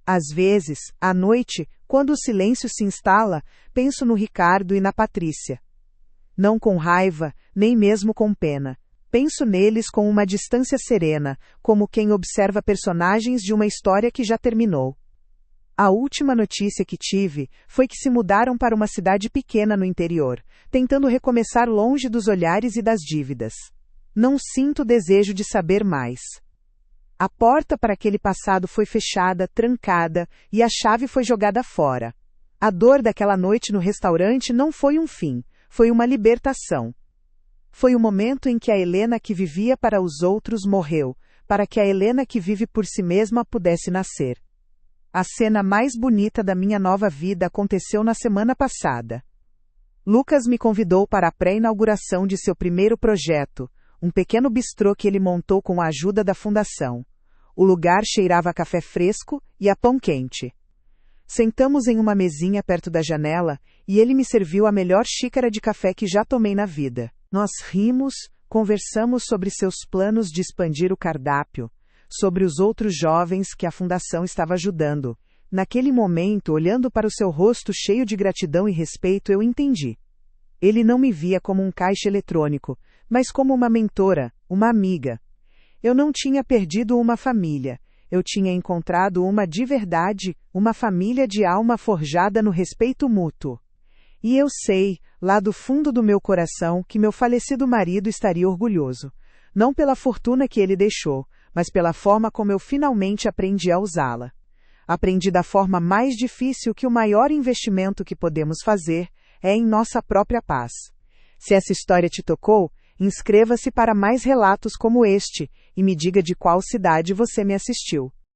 [SPEAKER 1] Às vezes, à noite, quando o silêncio se instala, penso no Ricardo e na Patrícia. Não com raiva, nem mesmo com pena. Penso neles com uma distância serena, como quem observa personagens de uma história que já terminou. A última notícia que tive foi que se mudaram para uma cidade pequena no interior, tentando recomeçar longe dos olhares e das dívidas. Não sinto desejo de saber mais. A porta para aquele passado foi fechada, trancada, e a chave foi jogada fora. A dor daquela noite no restaurante não foi um fim, foi uma libertação. Foi o momento em que a Helena que vivia para os outros morreu, para que a Helena que vive por si mesma pudesse nascer. A cena mais bonita da minha nova vida aconteceu na semana passada. Lucas me convidou para a pré-inauguração de seu primeiro projeto, um pequeno bistrô que ele montou com a ajuda da fundação. O lugar cheirava a café fresco e a pão quente. Sentamos em uma mesinha perto da janela e ele me serviu a melhor xícara de café que já tomei na vida. Nós rimos, conversamos sobre seus planos de expandir o cardápio, sobre os outros jovens que a fundação estava ajudando. Naquele momento, olhando para o seu rosto cheio de gratidão e respeito, eu entendi. Ele não me via como um caixa eletrônico, mas como uma mentora, uma amiga. Eu não tinha perdido uma família. Eu tinha encontrado uma de verdade, uma família de alma forjada no respeito mútuo. E eu sei, lá do fundo do meu coração, que meu falecido marido estaria orgulhoso. Não pela fortuna que ele deixou, mas pela forma como eu finalmente aprendi a usá-la. Aprendi da forma mais difícil que o maior investimento que podemos fazer é em nossa própria paz. Se essa história te tocou, inscreva-se para mais relatos como este e me diga de qual cidade você me assistiu.